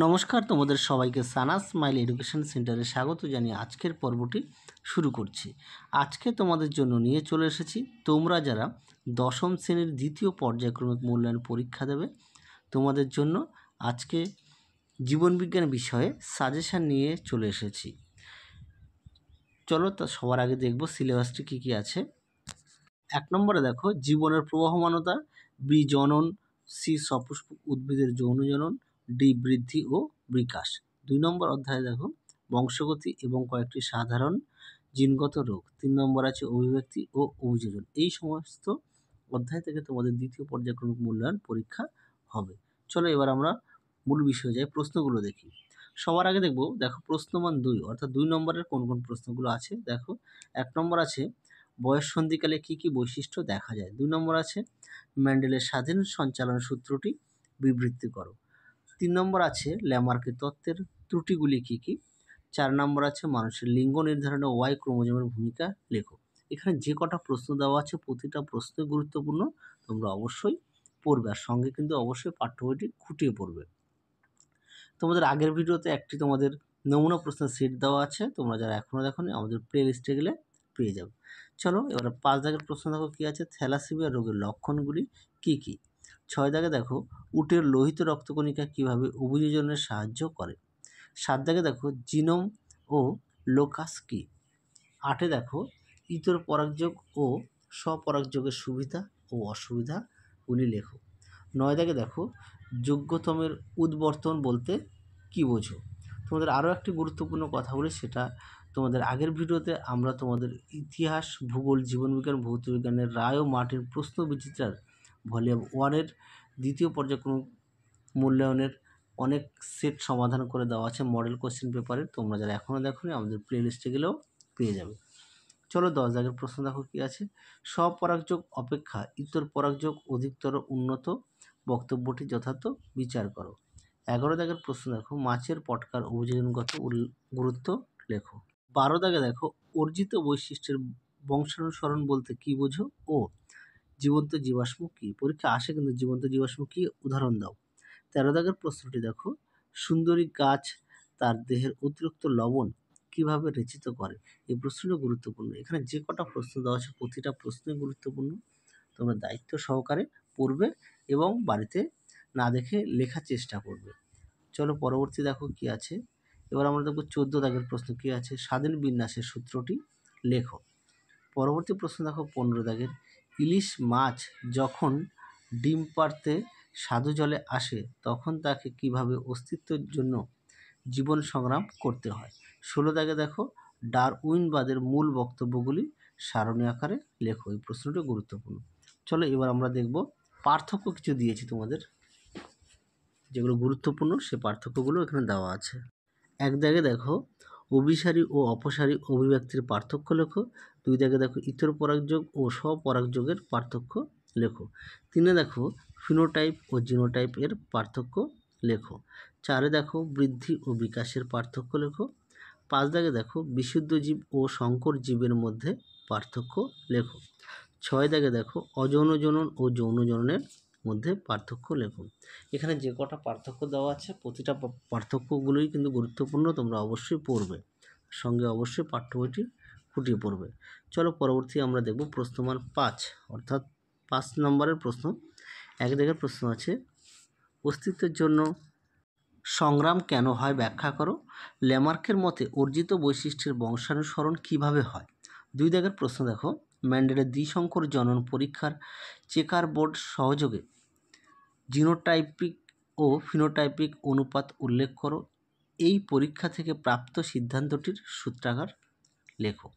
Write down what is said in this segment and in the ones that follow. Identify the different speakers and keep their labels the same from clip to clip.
Speaker 1: নমস্কার, তোমাদের সবাইকে সানাস স্মাইল এডুকেশন সেন্টারে স্বাগত জানিয়ে আজকের পর্বটি শুরু করছি। আজকে তোমাদের জন্য নিয়ে চলে এসেছি তোমরা যারা দশম শ্রেণীর দ্বিতীয় পর্যায়ক্রমিক মূল্যায়ন পরীক্ষা দেবে তোমাদের জন্য আজকে জীবনবিজ্ঞান বিষয়ে সাজেশান নিয়ে চলে এসেছি। চলো তা সবার আগে দেখব সিলেবাসটি কী কী আছে। 1 নম্বরে দেখো জীবনের প্রবহমানতা, বি জনন, সি সপুষ্পক উদ্ভিদের যৌন জনন, ডি বৃদ্ধি ও বিকাশ। 2 নম্বর অধ্যায়ে দেখো বংশগতি এবং কয়েকটি সাধারণ জিনগত রোগ। 3 নম্বর আছে অভিব্যক্তি ও অভিযোজন। এই সমস্ত অধ্যায় থেকে তোমাদের দ্বিতীয় পর্যায়ক্রমিক মূল্যায়ন পরীক্ষা হবে। চলো এবার আমরা মূল বিষয়ে যাই, প্রশ্নগুলো দেখি। সবার আগে দেখো প্রশ্নমান 2 অর্থাৎ 2 নম্বরের কোন কোন প্রশ্নগুলো আছে। দেখো 1 নম্বর আছে বয়ঃসন্ধিকালে কী কী বৈশিষ্ট্য দেখা যায়। 2 নম্বর আছে মেন্ডেলের স্বাধীন সঞ্চালন সূত্রটি বিবৃতি করো। 3 নম্বর আছে ল্যামার্কের তত্ত্বের ত্রুটিগুলি কী কী। 4 নম্বর আছে মানুষের লিঙ্গ নির্ধারণে ওয়াই ক্রোমোজোমের ভূমিকা লেখো। এখানে যে কটা প্রশ্ন দেওয়া আছে প্রতিটা প্রশ্নই গুরুত্বপূর্ণ, তোমরা অবশ্যই পড়বে, আর সঙ্গে কিন্তু অবশ্যই পাঠ্য বইটি খুঁটিয়ে পড়বে। তোমাদের আগের ভিডিওতে একটি তোমাদের নমুনা প্রশ্নের সেট দেওয়া আছে, তোমরা যারা এখনও দেখোনি আমাদের প্লে লিস্টে গেলে পেয়ে যাবে। চলো এবারে 5 দাগের প্রশ্ন দেখো কী আছে, থ্যালাসেমিয়া রোগের লক্ষণগুলি কী কী। 6 দাগে দেখো উটের লোহিত রক্তকণিকা কীভাবে অভিযোজনে সাহায্য করে। 7 দাগে দেখো জিনোম ও লোকাস কী। 8 দেখো ইতর পরাগযোগ ও স্বপরাগযোগের সুবিধা ও অসুবিধাগুলি লেখো। 9 দাগে দেখো যোগ্যতমের উদ্বর্তন বলতে কী বোঝো। তোমাদের আরও একটি গুরুত্বপূর্ণ কথা বলি, সেটা তোমাদের আগের ভিডিওতে আমরা তোমাদের ইতিহাস, ভূগোল, জীবনবিজ্ঞান, ভৌতবিজ্ঞানের রায় ও মার্টিন প্রশ্ন বিচিত্রার ভলিউম 1-এর দ্বিতীয় পর্যায়ক্রমিক মূল্যায়নের অনেক সেট সমাধান করে দেওয়া আছে মডেল কোশ্চেন পেপারে। তোমরা যারা এখনও দেখোনি আমাদের প্লে লিস্টে গেলেও পেয়ে যাবে। চলো 10 দাগের প্রশ্ন দেখো কী আছে, স্বপরাগযোগ অপেক্ষা ইতর পরাগযোগ অধিকতর উন্নত, বক্তব্যটি যথার্থ বিচার করো। 11 দাগের প্রশ্ন দেখো মাছের পটকার অভিযোজনগত গুরুত্ব লেখো। 12 দাগে দেখো অর্জিত বৈশিষ্ট্যের বংশানুসরণ বলতে কী বোঝো ও জীবন্ত জীবাশ্ম কী। পরীক্ষা আসে কিন্তু জীবন্ত জীবাশ্ম কী, উদাহরণ দাও। 13 দাগের প্রশ্নটি দেখো সুন্দরী গাছ তার দেহের অতিরিক্ত লবণ কীভাবে রেচিত করে। এই প্রশ্নটা গুরুত্বপূর্ণ। এখানে যে কটা প্রশ্ন দেওয়া আছে প্রতিটা প্রশ্নই গুরুত্বপূর্ণ, তোমরা দায়িত্ব সহকারে পড়বে এবং বাড়িতে না দেখে লেখার চেষ্টা করবে। চলো পরবর্তী দেখো কী আছে। এবার আমরা দেখব 14 দাগের প্রশ্ন কী আছে, স্বাধীন বিন্যাসের সূত্রটি লেখো। পরবর্তী প্রশ্ন দেখো 15 দাগের ইলিশ মাছ যখন ডিম পাড়তে স্বাদু জলে আসে তখন তাকে কিভাবে অস্তিত্বের জন্য জীবন সংগ্রাম করতে হয়। 16 দাগে দেখো ডারউইনবাদের মূল বক্তব্যগুলি সারণী আকারে লেখো। এই প্রশ্নটি গুরুত্বপূর্ণ। চলো এবার আমরা দেখব পার্থক্য কিছু দিয়েছি তোমাদের, যেগুলো গুরুত্বপূর্ণ সে পার্থক্যগুলো এখানে দেওয়া আছে। 1 দাগে দেখো অভিসারী ও অপসারী অভিব্যক্তির পার্থক্য লেখো। 2 দাগে দেখো ইতর পরাগযোগ ও স্বপরাগযোগের পার্থক্য লেখো। 3 দেখো ফিনোটাইপ ও জিনোটাইপ এর পার্থক্য লেখো। 4 দেখো বৃদ্ধি ও বিকাশের পার্থক্য লেখো। 5 দাগে দেখো বিশুদ্ধ জীব ও সংকর জীবের মধ্যে পার্থক্য লেখো। 6 দাগে দেখো অযৌন জনন ও যৌন জননের মধ্যে পার্থক্য লেখো। এখানে যে কটা পার্থক্য দেওয়া আছে প্রতিটা পার্থক্যগুলোই কিন্তু গুরুত্বপূর্ণ, তোমরা অবশ্যই পড়বে, সঙ্গে অবশ্যই পাঠ্য বইটি খুঁটিয়ে পড়বে। চলো পরবর্তী আমরা দেখব প্রশ্নমান 5 অর্থাৎ 5 নম্বরের প্রশ্ন। 1 দাগের প্রশ্ন আছে অস্তিত্বের জন্য সংগ্রাম কেন হয় ব্যাখ্যা করো। ল্যামার্কের মতে অর্জিত বৈশিষ্ট্যের বংশানুসরণ কিভাবে হয়। 2 দাগের প্রশ্ন দেখো মেন্ডেলের দ্বিসংকর জনন পরীক্ষার চেকার বোর্ড সহযোগে জিনোটাইপিক ও ফিনোটাইপিক অনুপাত উল্লেখ করো। এই পরীক্ষা থেকে প্রাপ্ত সিদ্ধান্তটির সূত্রাকার লেখো।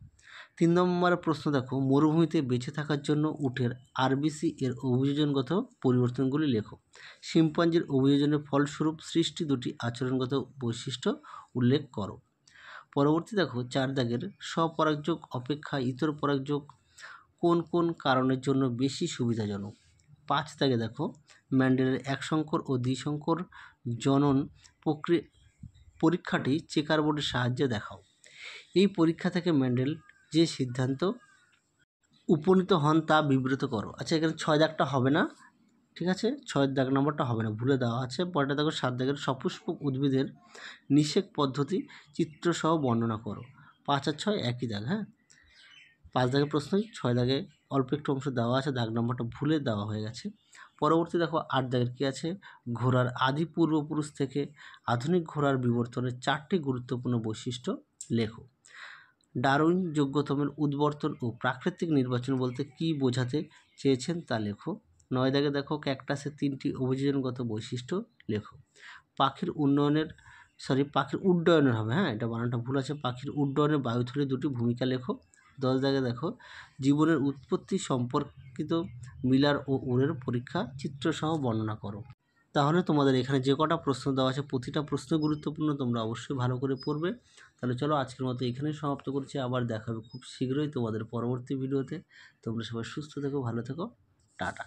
Speaker 1: 3 নম্বরের প্রশ্ন দেখো মরুভূমিতে বেঁচে থাকার জন্য উটের আরবিসি এর অভিযোজনগত পরিবর্তনগুলি লেখো। শিম্পাঞ্জির অভিযোজনের ফলস্বরূপ সৃষ্টি দুটি আচরণগত বৈশিষ্ট্য উল্লেখ করো। পরবর্তী দেখো 4 দাগের স্বপরাগযোগ অপেক্ষা ইতর পরাগযোগ কোন কোন কারণের জন্য বেশি সুবিধাজনক। 5 দাগে দেখো মেন্ডেলের একসংকর ও দ্বিসংকর জনন পরীক্ষাটি চেকার বোর্ডের সাহায্যে দেখাও। এই পরীক্ষা থেকে মেন্ডেল যে সিদ্ধান্ত উপনীত হন তা বিবৃত করো। আচ্ছা এখানে 6 দাগটা হবে না, ঠিক আছে, 6 দাগ নম্বরটা হবে না, ভুলে দেওয়া আছে। পরেরটা দেখো 7 দাগের সপুষ্পক উদ্ভিদের নিষেক পদ্ধতি চিত্রসহ বর্ণনা করো। 5 আর 6 একই দাগ। হ্যাঁ, 5 দাগের প্রশ্নই 6 দাগে অল্প একটু অংশ দেওয়া আছে, দাগ নম্বরটা ভুলে দেওয়া হয়ে গেছে। পরবর্তী দেখো 8 দাগের কী আছে, ঘোড়ার আদি পূর্বপুরুষ থেকে আধুনিক ঘোড়ার বিবর্তনের 4টি গুরুত্বপূর্ণ বৈশিষ্ট্য লেখো। ডারউইন যোগ্যতমের উদ্বর্তন ও প্রাকৃতিক নির্বাচন বলতে কী বোঝাতে চেয়েছেন তা লেখো। 9 দাগে দেখো ক্যাকটাসের 3টি অভিযোজনগত বৈশিষ্ট্য লেখো। পাখির উড্ডয়নের হবে, হ্যাঁ এটা বানানটা ভুল আছে, পাখির উড্ডয়নে বায়ুথলির 2টি ভূমিকা লেখো। 10 দাগে দেখো জীবনের উৎপত্তি সম্পর্কিত মিলার ও উরের পরীক্ষা চিত্রসহ বর্ণনা করো। তাহলে তোমাদের এখানে যে কটা প্রশ্ন দেওয়া আছে প্রতিটা প্রশ্ন গুরুত্বপূর্ণ, তোমরা অবশ্যই ভালো করে পড়বে। তাহলে চলো আজকের মতো এখানেই সমাপ্ত করছি, আবার দেখা হবে খুব শীঘ্রই তোমাদের পরবর্তী ভিডিওতে। তোমরা সবাই সুস্থ থেকো, ভালো থেকো, টাটা।